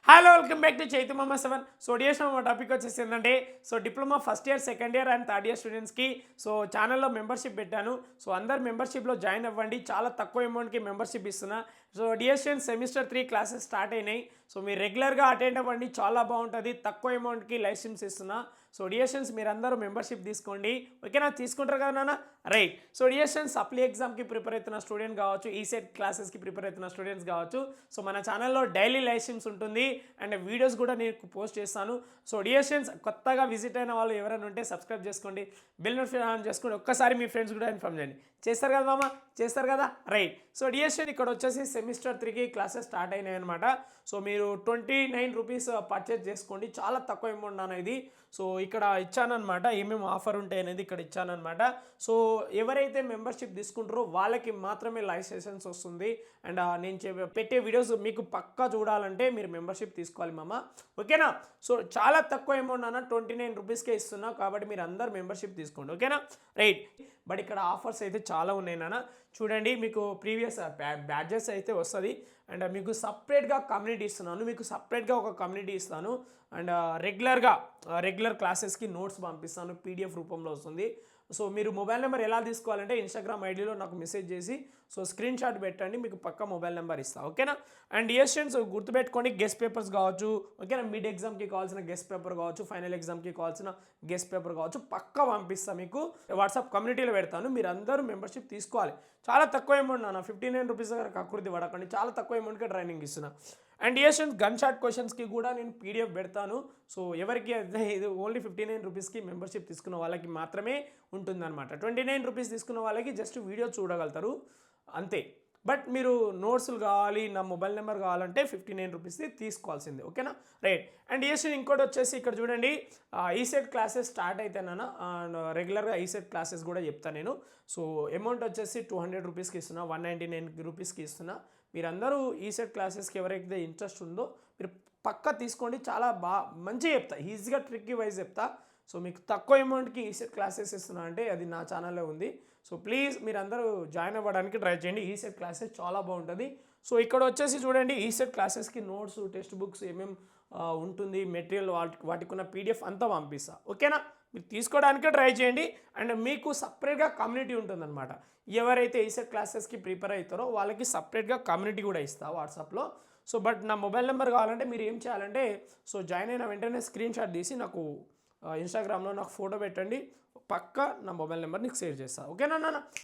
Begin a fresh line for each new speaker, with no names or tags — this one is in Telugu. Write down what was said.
Hello welcome back to Chaitu మామ 7. సో డిఎస్ఎం మా టాపిక్ వచ్చేసి ఏంటంటే so diploma first year second year and third year స్టూడెంట్స్కి సో ఛానల్లో మెంబర్షిప్ పెట్టాను. సో అందరు మెంబర్షిప్లో జాయిన్ అవ్వండి. చాలా తక్కువ అమౌంట్కి మెంబర్షిప్ ఇస్తున్నా. So DSN semester 3 classes start అయినాయి. సో మీరు రెగ్యులర్గా అటెండ్ అవ్వండి, చాలా బాగుంటుంది. తక్కువ అమౌంట్కి లైసెన్స్ ఇస్తున్నా. సో డిఎస్ఎన్స్ మీరందరూ మెంబర్షిప్ తీసుకోండి. ఓకేనా? తీసుకుంటారు కదా నాన్న? రైట్. సో డిఎస్ఎన్ సప్లీ ఎగ్జామ్కి ప్రిపేర్ అవుతున్న స్టూడెంట్ కావచ్చు, ఈసెట్ క్లాసెస్కి ప్రిపేర్ అవుతున్న స్టూడెంట్స్ కావచ్చు. సో మన ఛానల్లో డైలీ లైసెన్స్ ఉంటుంది అండ్ వీడియోస్ కూడా నేను పోస్ట్ చేస్తాను. సో డిఎస్ఎన్స్ కొత్తగా విజిట్ అయిన వాళ్ళు ఎవరైనా ఉంటే సబ్స్క్రైబ్ చేసుకోండి, బెల్ నోటిఫికేషన్ ఆన్ చేసుకోండి. ఒక్కసారి మీ ఫ్రెండ్స్ కూడా ఇన్ఫార్మ్ చేయండి. చేస్తారు కదా మామ? చేస్తారు కదా? రైట్. సో డిఎస్ఎన్ ఇక్కడ వచ్చేసి సెమిస్టర్ 3కి క్లాసెస్ స్టార్ట్ అయినాయి అనమాట. సో మీరు 29 రూపీస్ పర్చేజ్ చేసుకోండి. చాలా తక్కువ అమౌంట్ నాన్న ఇది. సో ఇక్కడ ఇచ్చానమాట, ఏమేమి ఆఫర్ ఉంటాయి అనేది ఇక్కడ ఇచ్చానమాట. సో ఎవరైతే మెంబర్షిప్ తీసుకుంటారో వాళ్ళకి మాత్రమే లైవ్ సెషన్స్ వస్తుంది. అండ్ నేను పెట్టే వీడియోస్ మీకు పక్కా చూడాలంటే మీరు మెంబర్షిప్ తీసుకోవాలి మామ. ఓకేనా? సో చాలా తక్కువ అమౌంట్ అన్న 29 రూపీస్కే ఇస్తున్నా, కాబట్టి మీరు అందరు మెంబర్షిప్ తీసుకోండి. ఓకేనా? రైట్. బట్ ఇక్కడ ఆఫర్స్ అయితే చాలా ఉన్నాయి నాన్న. చూడండి, మీకు ప్రీవియస్ బ్యాడ్జెస్ అయితే వస్తుంది. అండ్ మీకు సపరేట్గా కమ్యూనిటీ ఇస్తున్నాను. మీకు సపరేట్గా ఒక కమ్యూనిటీ ఇస్తాను. అండ్ రెగ్యులర్ క్లాసెస్కి నోట్స్ పంపిస్తాను, పీడిఎఫ్ రూపంలో వస్తుంది. సో మీరు మొబైల్ నెంబర్ ఎలా తీసుకోవాలంటే ఇన్స్టాగ్రామ్ ఐడిలో నాకు మెసేజ్ చేసి సో స్క్రీన్ షాట్ పెట్టండి, మీకు పక్కా మొబైల్ నెంబర్ ఇస్తాను. ఓకేనా? అండ్ డిఎస్ఎన్స్ గుర్తుపెట్టుకోండి, గెస్ట్ పేపర్స్ కావచ్చు, ఓకేనా, మిడ్ ఎగ్జామ్కి కావాల్సిన గెస్ట్ పేపర్ కావచ్చు, ఫైనల్ ఎగ్జామ్కి కావాల్సిన గెస్ట్ పేపర్ కావచ్చు, పక్కా పంపిస్తాను. మీకు వాట్సాప్ కమ్యూనిటీలో పెడతాను. మీరు అందరూ మెంబర్షిప్ తీసుకోవాలి. చాలా తక్కువ అమౌంట్ నాన్న, 59 రూపీస్ దగ్గర కకృతి పడకండి. చాలా తక్కువ అమౌంట్కే ట్రైనింగ్ ఇస్తున్నా. అండ్ డిఎస్ఎన్స్ గన్ షాట్ క్వశ్చన్స్కి కూడా నేను పీడిఎఫ్ పెడతాను. సో ఎవరికి ఇది ఓన్లీ 59 రూపీస్కి మెంబర్షిప్ తీసుకున్న వాళ్ళకి మాత్రమే ఉంటుందన్నమాట. 29 రూపీస్ తీసుకున్న వాళ్ళకి జస్ట్ వీడియో చూడగలుగుతారు అంతే. బట్ మీరు నోట్స్లు కావాలి, నా మొబైల్ నెంబర్ కావాలంటే 59 రూపీస్ది తీసుకోవాల్సిందే. ఓకేనా? రైట్. అండ్ డిఎస్ఎన్ ఇంకోటి వచ్చేసి ఇక్కడ చూడండి, ఈసెట్ క్లాసెస్ స్టార్ట్ అయితేనా రెగ్యులర్గా ఈసెట్ క్లాసెస్ కూడా చెప్తాను నేను. సో అమౌంట్ వచ్చేసి 200 రూపీస్కి ఇస్తున్నా, 199 రూపీస్కి ఇస్తున్నా. మీరందరూ ఈసెట్ క్లాసెస్కి ఎవరైతే ఇంట్రెస్ట్ ఉందో మీరు పక్కా తీసుకోండి. చాలా మంచిగా చెప్తా, ఈజీగా ట్రిక్కీ వైజ్ చెప్తా. సో మీకు తక్కువ అమౌంట్కి ఈసెట్ క్లాసెస్ ఇస్తున్నా అంటే అది నా ఛానల్లో ఉంది. సో ప్లీజ్ మీరందరూ జాయిన్ అవ్వడానికి ట్రై చేయండి. ఈసెట్ క్లాసెస్ చాలా బాగుంటుంది. సో ఇక్కడ వచ్చేసి చూడండి, ఈసెట్ క్లాసెస్కి నోట్స్, టెక్స్ట్ బుక్స్ ఏమేమి ఉంటుంది, మెటీరియల్ వాటికి ఉన్న పీడిఎఫ్ అంతా పంపిస్తా. ఓకేనా? మీరు తీసుకోవడానికే ట్రై చేయండి. అండ్ మీకు సపరేట్గా కమ్యూనిటీ ఉంటుందన్నమాట. ఎవరైతే ఈసెట్ క్లాసెస్కి ప్రిపేర్ అవుతారో వాళ్ళకి సపరేట్గా కమ్యూనిటీ కూడా ఇస్తా వాట్సాప్లో. సో బట్ నా మొబైల్ నెంబర్ కావాలంటే మీరు ఏం చేయాలంటే సో జాయిన్ అయిన వెంటనే స్క్రీన్ షాట్ తీసి నాకు ఇన్స్టాగ్రామ్లో నాకు ఫోటో పెట్టండి, పక్కా నా మొబైల్ నెంబర్ నీకు షేర్ చేస్తాను. ఓకేనా నాన్న?